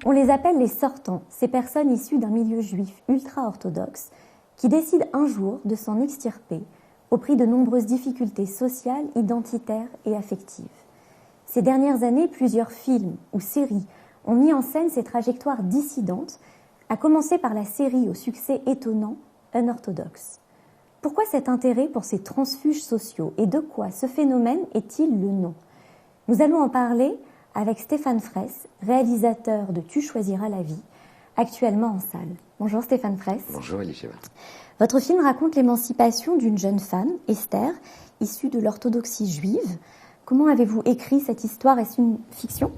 On les appelle les sortants, ces personnes issues d'un milieu juif ultra-orthodoxe qui décident un jour de s'en extirper au prix de nombreuses difficultés sociales, identitaires et affectives. Ces dernières années, plusieurs films ou séries ont mis en scène ces trajectoires dissidentes, à commencer par la série au succès étonnant Unorthodox. Pourquoi cet intérêt pour ces transfuges sociaux et de quoi ce phénomène est-il le nom? Nous allons en parler avec Stéphane Fraisse, réalisateur de Tu choisiras la vie, actuellement en salle. Bonjour Stéphane Fraisse. Bonjour Elisheva. Votre film raconte l'émancipation d'une jeune femme, Esther, issue de l'orthodoxie juive. Comment avez-vous écrit cette histoire? Est-ce une fiction?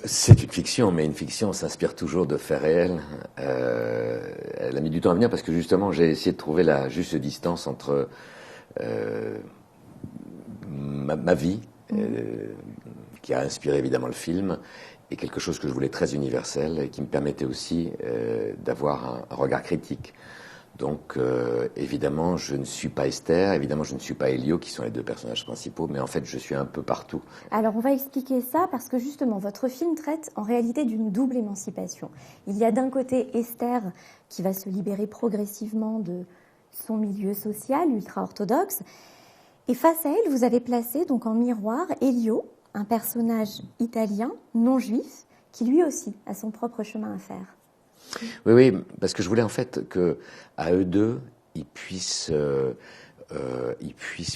C'est une fiction, mais une fiction s'inspire toujours de faits réels. Elle a mis du temps à venir parce que justement j'ai essayé de trouver la juste distance entre ma vie, qui a inspiré évidemment le film, et quelque chose que je voulais très universel et qui me permettait aussi d'avoir un regard critique. Donc évidemment je ne suis pas Esther, évidemment je ne suis pas Elio qui sont les deux personnages principaux, mais en fait je suis un peu partout. Alors on va expliquer ça parce que justement votre film traite en réalité d'une double émancipation. Il y a d'un côté Esther qui va se libérer progressivement de son milieu social ultra-orthodoxe, et face à elle vous avez placé donc en miroir Elio, un personnage italien non juif qui lui aussi a son propre chemin à faire. Oui, parce que je voulais en fait que à eux deux, ils puissent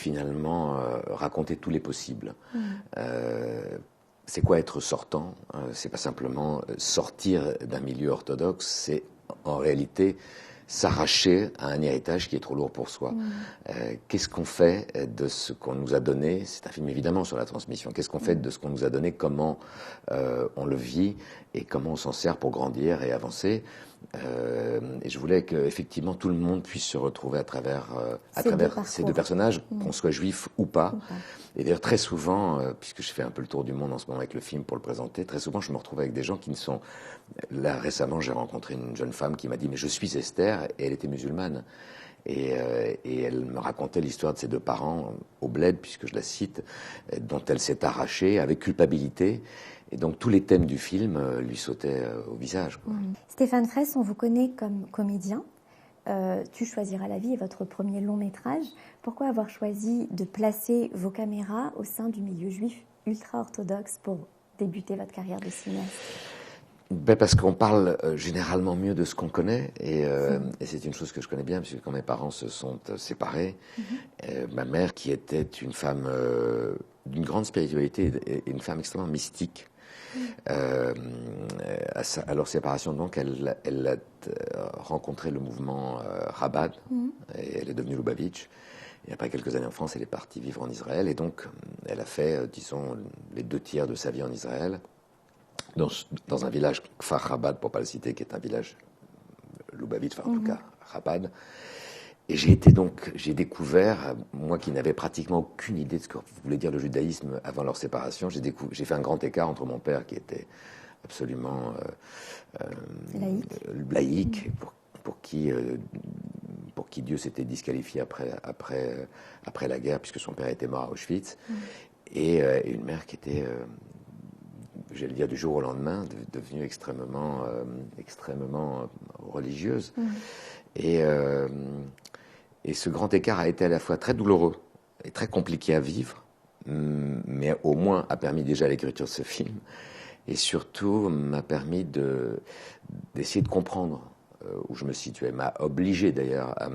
finalement raconter tous les possibles. C'est quoi être sortant? C'est pas simplement sortir d'un milieu orthodoxe, c'est en réalité s'arracher à un héritage qui est trop lourd pour soi. Qu'est-ce qu'on fait de ce qu'on nous a donné? C'est un film évidemment sur la transmission. Qu'est-ce qu'on fait de ce qu'on nous a donné? Comment on le vit et comment on s'en sert pour grandir et avancer? Et je voulais qu'effectivement tout le monde puisse se retrouver à travers ces deux personnages, qu'on soit juif ou pas. Et d'ailleurs très souvent, puisque je fais un peu le tour du monde en ce moment avec le film pour le présenter, très souvent je me retrouve avec des gens qui ne sont... Là récemment j'ai rencontré une jeune femme qui m'a dit « mais je suis Esther » et elle était musulmane. Et elle me racontait l'histoire de ses deux parents au bled, puisque je la cite, dont elle s'est arrachée avec culpabilité. Et donc tous les thèmes du film lui sautaient au visage. Stéphane Fraisse, on vous connaît comme comédien. Tu choisiras la vie est votre premier long métrage. Pourquoi avoir choisi de placer vos caméras au sein du milieu juif ultra-orthodoxe pour débuter votre carrière de cinéaste? Parce qu'on parle généralement mieux de ce qu'on connaît, et c'est une chose que je connais bien, puisque quand mes parents se sont séparés, ma mère, qui était une femme d'une grande spiritualité et une femme extrêmement mystique, à leur séparation, donc, elle a rencontré le mouvement Chabad, et elle est devenue Lubavitch. Et après quelques années en France, elle est partie vivre en Israël, et donc elle a fait, disons, les 2 tiers de sa vie en Israël, dans un village Kfar Chabad, pour ne pas le citer, qui est un village Lubavitch, enfin en tout cas Chabad. Et j'ai découvert, moi qui n'avais pratiquement aucune idée de ce que voulait dire le judaïsme avant leur séparation, j'ai fait un grand écart entre mon père qui était absolument laïque, pour qui Dieu s'était disqualifié après la guerre, puisque son père était mort à Auschwitz, et une mère qui était... j'allais dire du jour au lendemain, devenue extrêmement religieuse. Et ce grand écart a été à la fois très douloureux et très compliqué à vivre, mais au moins a permis déjà l'écriture de ce film, et surtout m'a permis d'essayer de comprendre où je me situais, m'a obligé d'ailleurs à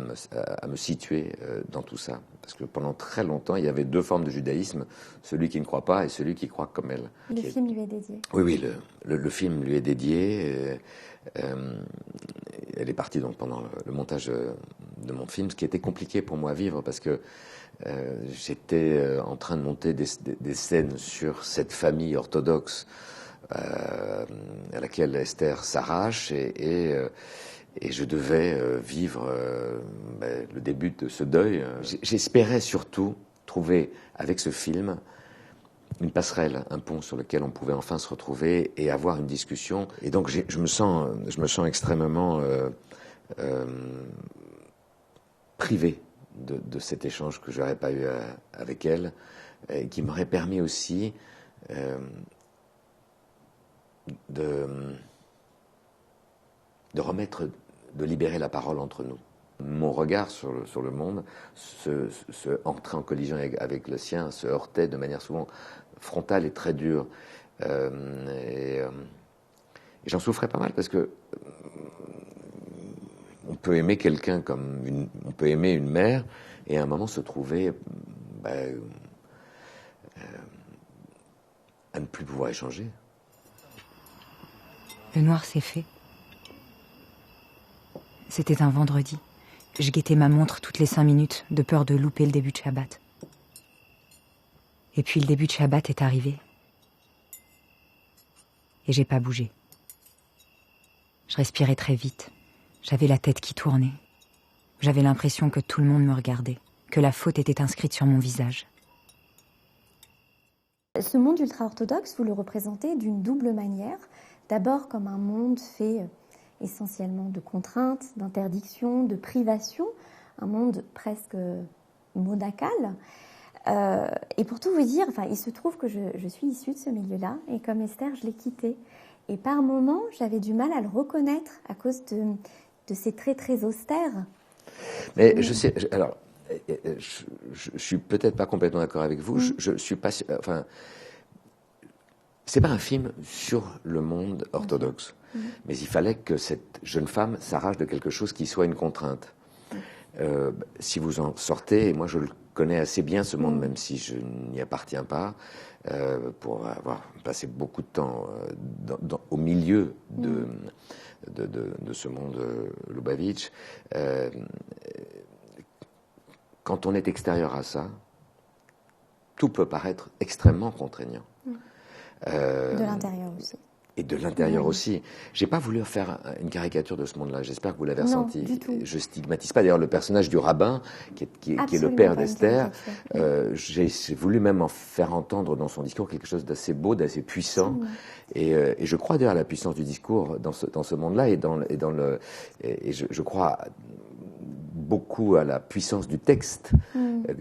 me situer dans tout ça. Parce que pendant très longtemps, il y avait 2 formes de judaïsme, celui qui ne croit pas et celui qui croit comme elle. Le film lui est dédié. Oui, le film lui est dédié. Elle est partie donc pendant le montage de mon film, ce qui était compliqué pour moi à vivre, parce que j'étais en train de monter des scènes sur cette famille orthodoxe à laquelle Esther s'arrache, et je devais vivre le début de ce deuil. J'espérais surtout trouver avec ce film une passerelle, un pont sur lequel on pouvait enfin se retrouver et avoir une discussion. Et donc je me sens extrêmement privé de cet échange que je n'aurais pas eu avec elle, qui m'aurait permis aussi de libérer la parole entre nous. Mon regard sur le monde entrait en collision avec le sien, se heurtait de manière souvent frontale et très dure. Et j'en souffrais pas mal parce que on peut aimer quelqu'un on peut aimer une mère et à un moment se trouver à ne plus pouvoir échanger. Le noir s'est fait. C'était un vendredi. Je guettais ma montre toutes les 5 minutes, de peur de louper le début de Shabbat. Et puis le début de Shabbat est arrivé. Et j'ai pas bougé. Je respirais très vite. J'avais la tête qui tournait. J'avais l'impression que tout le monde me regardait, que la faute était inscrite sur mon visage. Ce monde ultra-orthodoxe, vous le représentez d'une double manière. D'abord comme un monde fait essentiellement de contraintes, d'interdictions, de privations, un monde presque monacal. Et pour tout vous dire, il se trouve que je suis issue de ce milieu-là, et comme Esther, je l'ai quitté. Et par moments, j'avais du mal à le reconnaître à cause de ces traits très austères. Mais je sais, alors, je suis peut-être pas complètement d'accord avec vous, je suis pas, enfin, c'est pas un film sur le monde orthodoxe, mais il fallait que cette jeune femme s'arrache de quelque chose qui soit une contrainte. Si vous en sortez, et moi je le connais assez bien ce monde, même si je n'y appartiens pas, pour avoir passé beaucoup de temps au milieu de ce monde Lubavitch, quand on est extérieur à ça, tout peut paraître extrêmement contraignant. De l'intérieur aussi. Et de l'intérieur aussi. J'ai pas voulu faire une caricature de ce monde-là. J'espère que vous l'avez ressenti. Du tout. Je stigmatise pas d'ailleurs le personnage du rabbin qui est le père d'Esther. J'ai voulu même en faire entendre dans son discours quelque chose d'assez beau, d'assez puissant. Et je crois d'ailleurs à la puissance du discours dans ce monde-là et je crois beaucoup à la puissance du texte.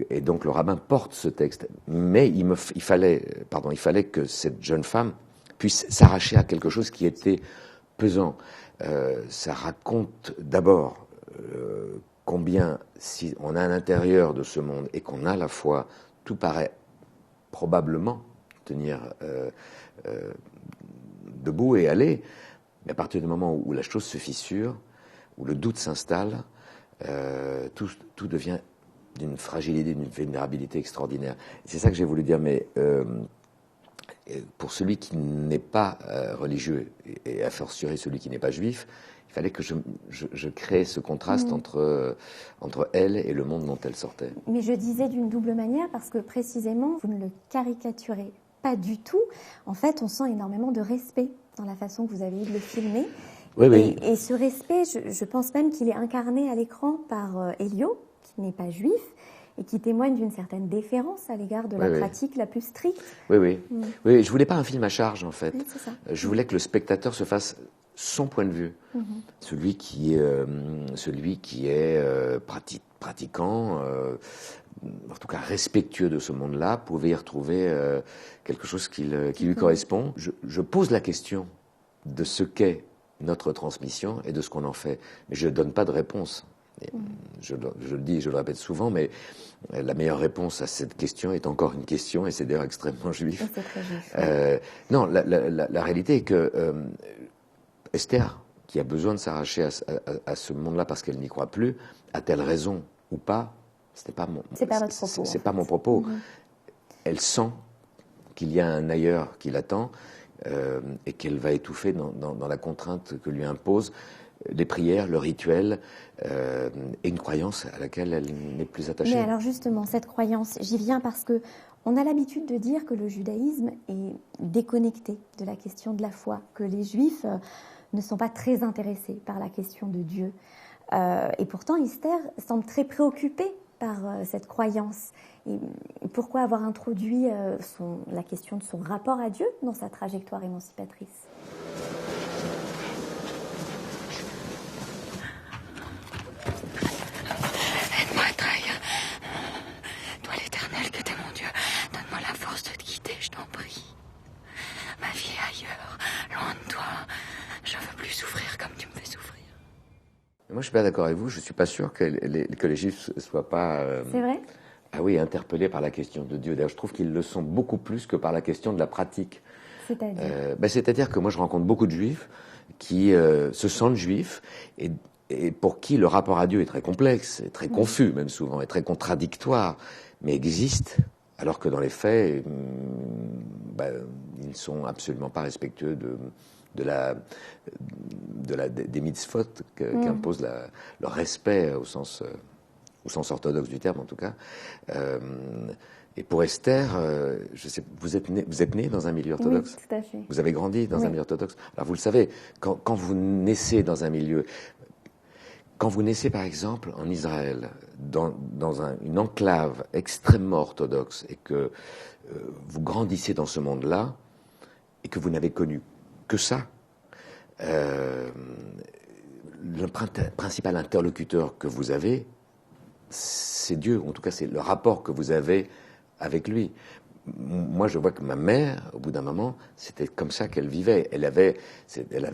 Et donc le rabbin porte ce texte. Mais il fallait que cette jeune femme puisse s'arracher à quelque chose qui était pesant. Ça raconte d'abord combien, si on a à l'intérieur de ce monde et qu'on a la foi, tout paraît probablement tenir debout et aller. Mais à partir du moment où la chose se fissure, où le doute s'installe, tout devient d'une fragilité, d'une vulnérabilité extraordinaire. C'est ça que j'ai voulu dire, mais pour celui qui n'est pas religieux, et a fortiori celui qui n'est pas juif, il fallait que je crée ce contraste entre elle et le monde dont elle sortait. Mais je disais d'une double manière parce que précisément, vous ne le caricaturez pas du tout. En fait, on sent énormément de respect dans la façon que vous avez eu de le filmer. Oui. Et ce respect, je pense même qu'il est incarné à l'écran par Elio, qui n'est pas juif, et qui témoigne d'une certaine déférence à l'égard de la pratique la plus stricte. Oui, je voulais pas un film à charge, en fait. Oui, c'est ça. Je voulais que le spectateur se fasse son point de vue. Celui qui est pratiquant, en tout cas respectueux de ce monde-là, pouvait y retrouver quelque chose qui lui correspond. Je pose la question de ce qu'est notre transmission et de ce qu'on en fait. Mais je ne donne pas de réponse. Je le dis et je le répète souvent, mais la meilleure réponse à cette question est encore une question, et c'est d'ailleurs extrêmement juif. C'est très juif. Non, la réalité est que Esther, qui a besoin de s'arracher à ce monde-là parce qu'elle n'y croit plus, a-t-elle raison ou pas? C'est pas notre propos. C'est pas mon propos. Elle sent qu'il y a un ailleurs qui l'attend et qu'elle va étouffer dans la contrainte que lui impose les prières, le rituel et une croyance à laquelle elle n'est plus attachée. Mais alors justement, cette croyance, j'y viens parce que on a l'habitude de dire que le judaïsme est déconnecté de la question de la foi, que les juifs ne sont pas très intéressés par la question de Dieu. Et pourtant, Esther semble très préoccupée par cette croyance. Et pourquoi avoir introduit la question de son rapport à Dieu dans sa trajectoire émancipatrice ? Aide-moi à trahir. Toi, l'Éternel, que t'es mon Dieu, donne-moi moi, je suis pas d'accord avec vous. Je suis pas sûr que les Juifs soient pas. C'est vrai? Ah oui, interpellés par la question de Dieu. D'ailleurs, je trouve qu'ils le sont beaucoup plus que par la question de la pratique. C'est-à-dire? C'est-à-dire que moi, je rencontre beaucoup de Juifs qui se sentent Juifs et pour qui le rapport à Dieu est très complexe, et très confus même souvent, et très contradictoire, mais existe. Alors que dans les faits, ils ne sont absolument pas respectueux des mitzvot qu'impose le respect au sens orthodoxe du terme en tout cas. Et pour Esther, je sais, vous êtes né dans un milieu orthodoxe. Oui, tout à fait. Vous avez grandi dans un milieu orthodoxe. Alors vous le savez, quand vous naissez dans un milieu, quand vous naissez par exemple en Israël, dans une enclave extrêmement orthodoxe, et que vous grandissez dans ce monde-là, et que vous n'avez connu que ça, le principal interlocuteur que vous avez, c'est Dieu. En tout cas, c'est le rapport que vous avez avec lui. Moi, je vois que ma mère, au bout d'un moment, c'était comme ça qu'elle vivait. Elle avait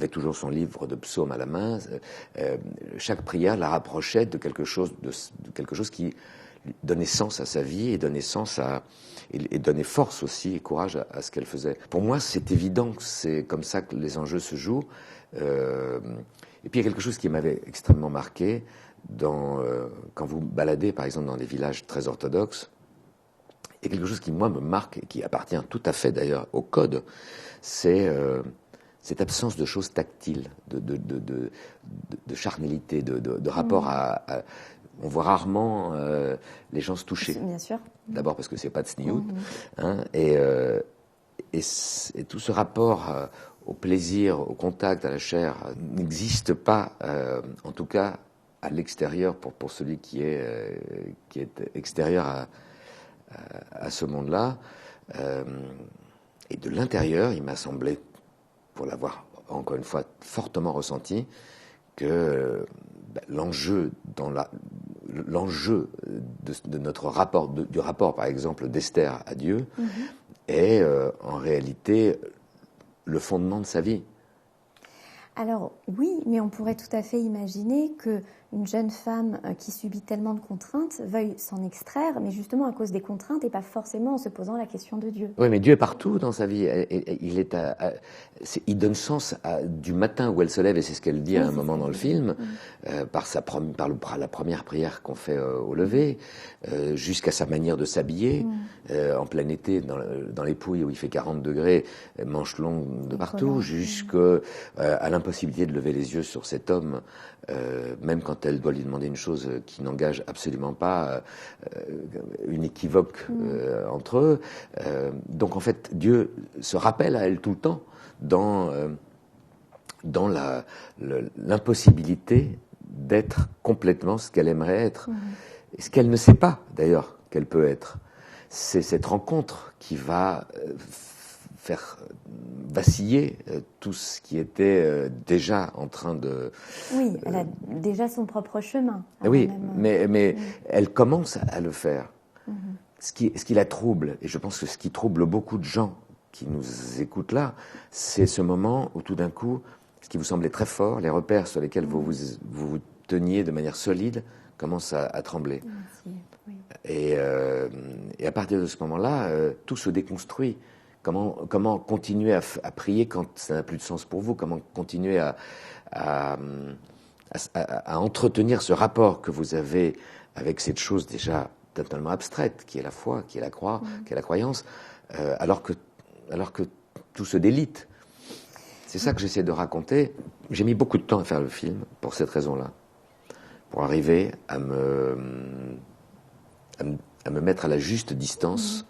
toujours son livre de psaumes à la main. Chaque prière la rapprochait de quelque chose qui donnait sens à sa vie et donnait sens et donnait force aussi et courage à ce qu'elle faisait. Pour moi, c'est évident que c'est comme ça que les enjeux se jouent. Et puis il y a quelque chose qui m'avait extrêmement marqué quand vous baladez, par exemple, dans des villages très orthodoxes. Et quelque chose qui, moi, me marque, et qui appartient tout à fait, d'ailleurs, au code, c'est cette absence de choses tactiles, de charnalité, de rapport on voit rarement les gens se toucher. Bien sûr. D'abord parce que c'est pas de sniout, et tout ce rapport au plaisir, au contact, à la chair, n'existe pas, en tout cas, à l'extérieur, pour celui qui est extérieur à ce monde-là. Et de l'intérieur, il m'a semblé, pour l'avoir encore une fois fortement ressenti, que l'enjeu de notre rapport, du rapport par exemple d'Esther à Dieu, est en réalité le fondement de sa vie. Alors oui, mais on pourrait tout à fait imaginer qu'une jeune femme qui subit tellement de contraintes veuille s'en extraire, mais justement à cause des contraintes et pas forcément en se posant la question de Dieu. Oui, mais Dieu est partout dans sa vie. Il donne sens du matin où elle se lève, et c'est ce qu'elle dit à un moment dans le film, par la première prière qu'on fait au lever, jusqu'à sa manière de s'habiller, en plein été, dans les Pouilles où il fait 40 degrés, manches longues de partout, jusqu'à l'impossibilité de lever les yeux sur cet homme, même quand elle doit lui demander une chose qui n'engage absolument pas une équivoque entre eux. Donc en fait, Dieu se rappelle à elle tout le temps dans l'impossibilité d'être complètement ce qu'elle aimerait être, et ce qu'elle ne sait pas d'ailleurs qu'elle peut être. C'est cette rencontre qui va faire vaciller tout ce qui était déjà en train de... Oui, elle a déjà son propre chemin. Oui, mais elle commence à le faire. Ce qui la trouble, et je pense que ce qui trouble beaucoup de gens qui nous écoutent là, c'est ce moment où tout d'un coup, ce qui vous semblait très fort, les repères sur lesquels vous teniez de manière solide, commencent à trembler. Merci, oui. Et à partir de ce moment-là, tout se déconstruit. Comment continuer à prier quand ça n'a plus de sens pour vous? Comment continuer à entretenir ce rapport que vous avez avec cette chose déjà totalement abstraite, qui est la foi, qui est la croix, qui est la croyance, alors que tout se délite. C'est ça que j'essaie de raconter. J'ai mis beaucoup de temps à faire le film pour cette raison-là, pour arriver à me mettre à la juste distance,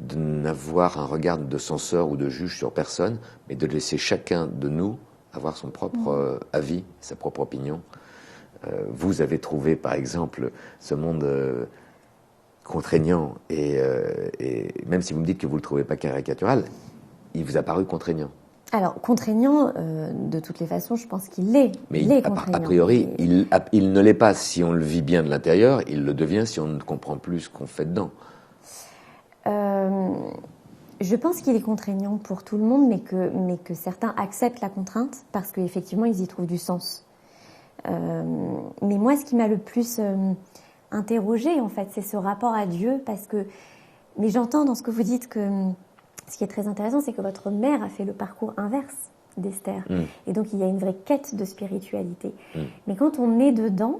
de n'avoir un regard de censeur ou de juge sur personne, mais de laisser chacun de nous avoir son propre avis, sa propre opinion. Vous avez trouvé, par exemple, ce monde contraignant, et même si vous me dites que vous ne le trouvez pas caricatural, il vous a paru contraignant. Alors, contraignant, de toutes les façons, je pense qu'il l'est. Mais il est contraignant. A priori, il ne l'est pas si on le vit bien de l'intérieur, il le devient si on ne comprend plus ce qu'on fait dedans. Je pense qu'il est contraignant pour tout le monde, mais que certains acceptent la contrainte parce qu'effectivement, ils y trouvent du sens. Mais moi, ce qui m'a le plus interrogée, en fait, c'est ce rapport à Dieu, parce que... Mais j'entends dans ce que vous dites que ce qui est très intéressant, c'est que votre mère a fait le parcours inverse d'Esther. Et donc, il y a une vraie quête de spiritualité. Mais quand on est dedans,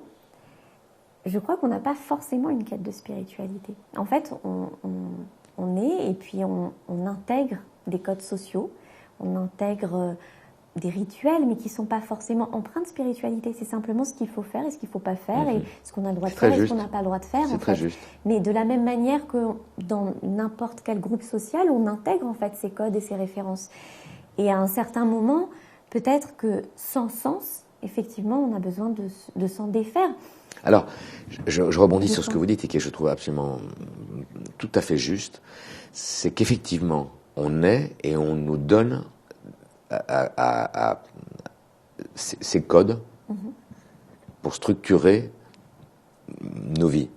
je crois qu'on n'a pas forcément une quête de spiritualité. En fait, on est et puis on intègre des codes sociaux, on intègre des rituels, mais qui ne sont pas forcément empreints de spiritualité. C'est simplement ce qu'il faut faire et ce qu'il ne faut pas faire, et ce qu'on a le droit de faire et ce qu'on n'a pas le droit de faire. C'est très juste. Mais de la même manière que dans n'importe quel groupe social, on intègre en fait ces codes et ces références. Et à un certain moment, peut-être que sans sens, effectivement, on a besoin de s'en défaire. Alors, je rebondis sur ce que vous dites et que je trouve absolument tout à fait juste. C'est qu'effectivement, on est et on nous donne ces codes pour structurer nos vies.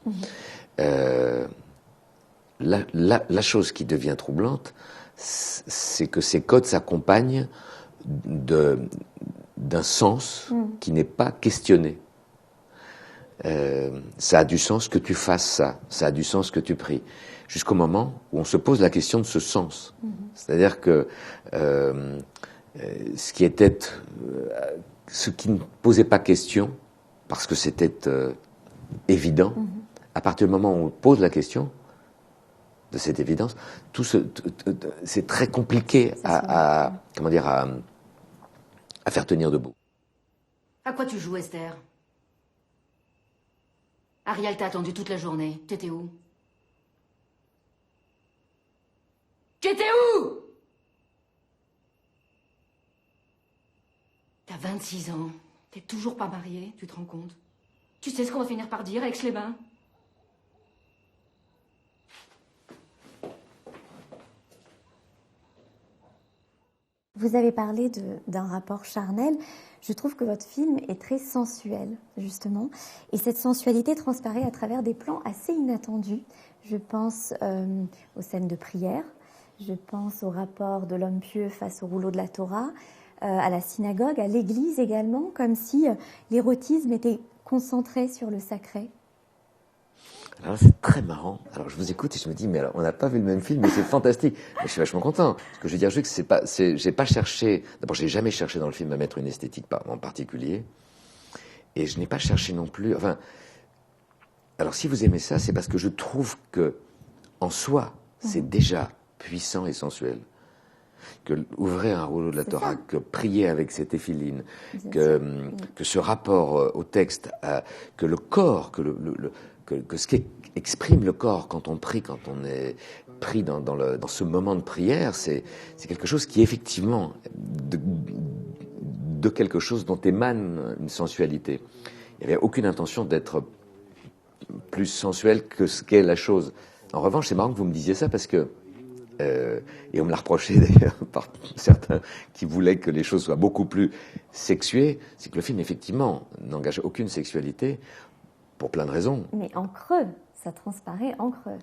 La chose qui devient troublante, c'est que ces codes s'accompagnent d'un sens qui n'est pas questionné. Ça a du sens que tu fasses ça a du sens que tu pries, jusqu'au moment où on se pose la question de ce sens. C'est-à-dire que ce qui ne posait pas question, parce que c'était évident, à partir du moment où on pose la question de cette évidence, c'est très compliqué à faire tenir debout. À quoi tu joues, Esther? Ariel t'a attendu toute la journée. T'étais où? T'étais où? T'as 26 ans. T'es toujours pas mariée, tu te rends compte? Tu sais ce qu'on va finir par dire, Aix-les-Bains? Vous avez parlé d'un rapport charnel. Je trouve que votre film est très sensuel, justement. Et cette sensualité transparaît à travers des plans assez inattendus. Je pense aux scènes de prière, je pense au rapport de l'homme pieux face au rouleau de la Torah, à la synagogue, à l'église également, comme si l'érotisme était concentré sur le sacré. Alors c'est très marrant. Alors je vous écoute et je me dis, mais alors, on n'a pas vu le même film, mais c'est fantastique. Mais je suis vachement content. Ce que je veux dire, j'ai pas cherché, d'abord j'ai jamais cherché dans le film à mettre une esthétique en particulier. Et je n'ai pas cherché non plus, alors si vous aimez ça, c'est parce que je trouve que, en soi, c'est déjà puissant et sensuel. Que ouvrir un rouleau de la Torah, que prier avec ses téphiline, que ce rapport au texte, que le corps, que ce qu'exprime le corps quand on prie, quand on est pris dans ce moment de prière, c'est quelque chose qui effectivement de quelque chose dont émane une sensualité. Il n'y avait aucune intention d'être plus sensuel que ce qu'est la chose. En revanche, c'est marrant que vous me disiez ça parce que et on me l'a reproché d'ailleurs par certains qui voulaient que les choses soient beaucoup plus sexuées, c'est que le film effectivement n'engage aucune sexualité pour plein de raisons. Mais en creux, ça transparaît en creux.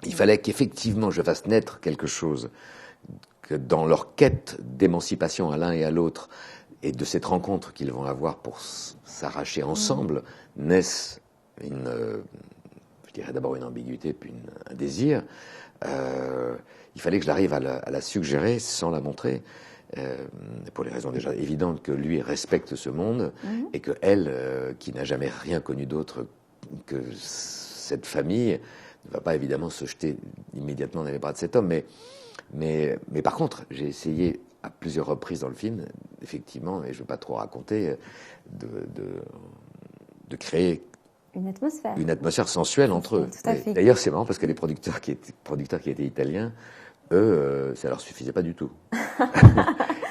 Il fallait qu'effectivement je fasse naître quelque chose, que dans leur quête d'émancipation à l'un et à l'autre, et de cette rencontre qu'ils vont avoir pour s'arracher ensemble, naisse je dirais d'abord une ambiguïté, puis un désir. Il fallait que j'arrive à la suggérer sans la montrer, pour les raisons déjà évidentes que lui respecte ce monde et que elle, qui n'a jamais rien connu d'autre que cette famille, ne va pas évidemment se jeter immédiatement dans les bras de cet homme. Mais par contre, j'ai essayé à plusieurs reprises dans le film, effectivement, et je ne veux pas trop raconter, de créer une atmosphère sensuelle entre eux. D'ailleurs, c'est marrant parce que les producteurs qui étaient italiens, eux, ça leur suffisait pas du tout.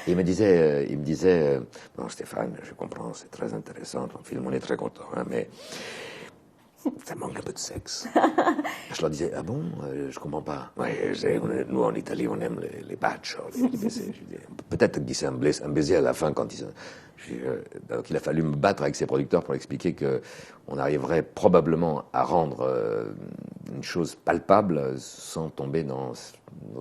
Et ils me disaient, bon Stéphane, je comprends, c'est très intéressant, ton film, on est très content, hein, mais ça manque un peu de sexe. Je leur disais, ah bon, je comprends pas. Ouais, nous en Italie, on aime les baccios, les baisers. Peut-être qu'ils un baiser à la fin quand ils. Donc il a fallu me battre avec ses producteurs pour expliquer que on arriverait probablement à rendre une chose palpable sans tomber dans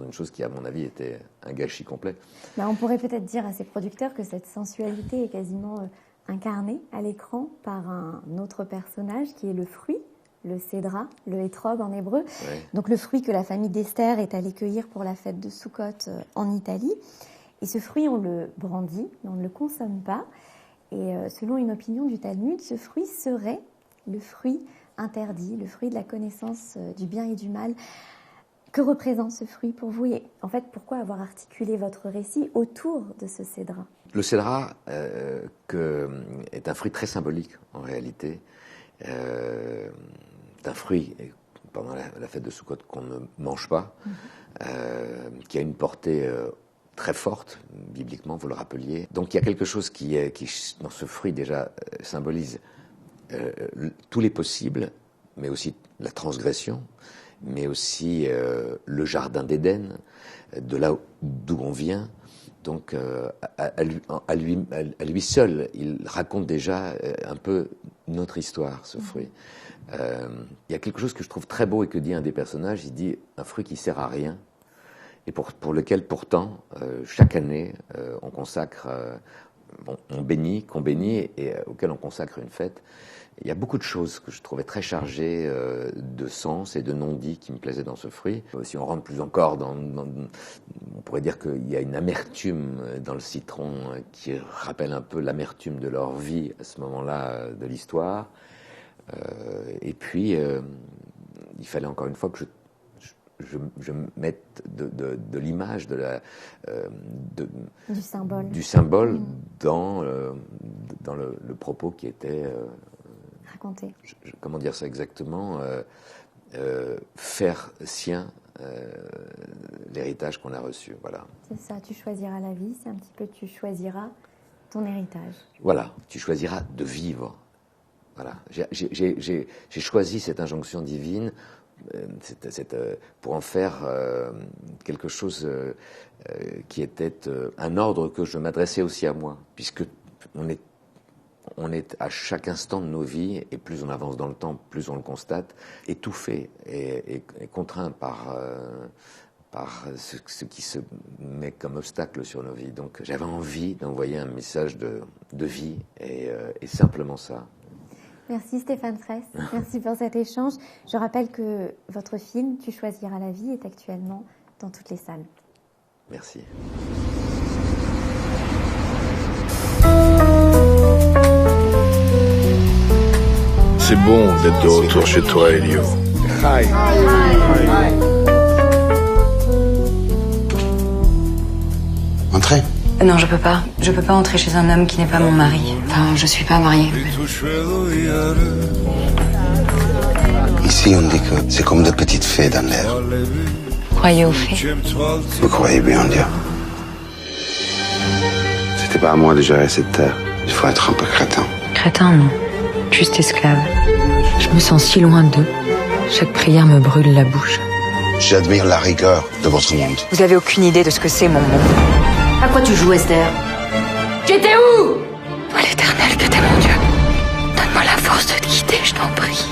une chose qui, à mon avis, était un gâchis complet. On pourrait peut-être dire à ses producteurs que cette sensualité est quasiment incarné à l'écran par un autre personnage qui est le fruit, le cédra, le hétrog en hébreu. Ouais. Donc le fruit que la famille d'Esther est allée cueillir pour la fête de Sukkot en Italie. Et ce fruit, on le brandit, mais on ne le consomme pas. Et selon une opinion du Talmud, ce fruit serait le fruit interdit, le fruit de la connaissance du bien et du mal. Que représente ce fruit pour vous? Et en fait, pourquoi avoir articulé votre récit autour de ce cédra? Le cédra est un fruit très symbolique en réalité. C'est un fruit pendant la fête de Sukkot qu'on ne mange pas, qui a une portée très forte, bibliquement, vous le rappeliez. Donc il y a quelque chose qui dans ce fruit déjà symbolise tous les possibles, mais aussi la transgression, mais aussi le jardin d'Éden, de là d'où on vient. Donc à lui seul, il raconte déjà un peu notre histoire, ce fruit. Il y a quelque chose que je trouve très beau et que dit un des personnages, il dit un fruit qui sert à rien, et pour lequel pourtant, chaque année, on consacre, qu'on bénit et auquel on consacre une fête. Il y a beaucoup de choses que je trouvais très chargées de sens et de non-dits qui me plaisaient dans ce fruit. Si on rentre plus encore on pourrait dire qu'il y a une amertume dans le citron qui rappelle un peu l'amertume de leur vie à ce moment-là de l'histoire. Et puis, il fallait encore une fois que je mette de l'image, du symbole dans le propos qui était raconté. Comment dire ça exactement, faire sien l'héritage qu'on a reçu. Voilà. C'est ça, tu choisiras la vie, c'est un petit peu tu choisiras ton héritage. Voilà, tu choisiras de vivre. Voilà. J'ai choisi cette injonction divine pour en faire quelque chose qui était un ordre que je m'adressais aussi à moi, puisque on est à chaque instant de nos vies, et plus on avance dans le temps, plus on le constate, étouffé et contraint par ce qui se met comme obstacle sur nos vies. Donc j'avais envie d'envoyer un message de vie, et simplement ça. Merci Stéphane Fraisse, merci pour cet échange. Je rappelle que votre film « Tu choisiras la vie » est actuellement dans toutes les salles. Merci. C'est bon d'être de retour chez toi, Elio. Hi. Entrez. Non, je peux pas. Je peux pas entrer chez un homme qui n'est pas mon mari. Enfin, je suis pas mariée. Ici, on dit que c'est comme de petites fées dans l'air. Vous croyez aux fées? Vous croyez bien en Dieu. C'était pas à moi de gérer cette terre. Il faut être un peu crétin. Crétin, non. Juste esclave. Je me sens si loin d'eux. Chaque prière me brûle la bouche. J'admire la rigueur de votre monde. Vous avez aucune idée de ce que c'est, mon monde. À quoi tu joues, Esther? J'étais où? Toi, l'Éternel, que t'es mon Dieu. Donne-moi la force de te guider, je t'en prie.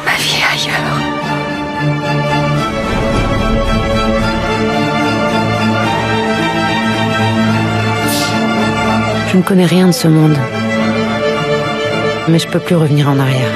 Ma vie est ailleurs. Je ne connais rien de ce monde. Mais je peux plus revenir en arrière.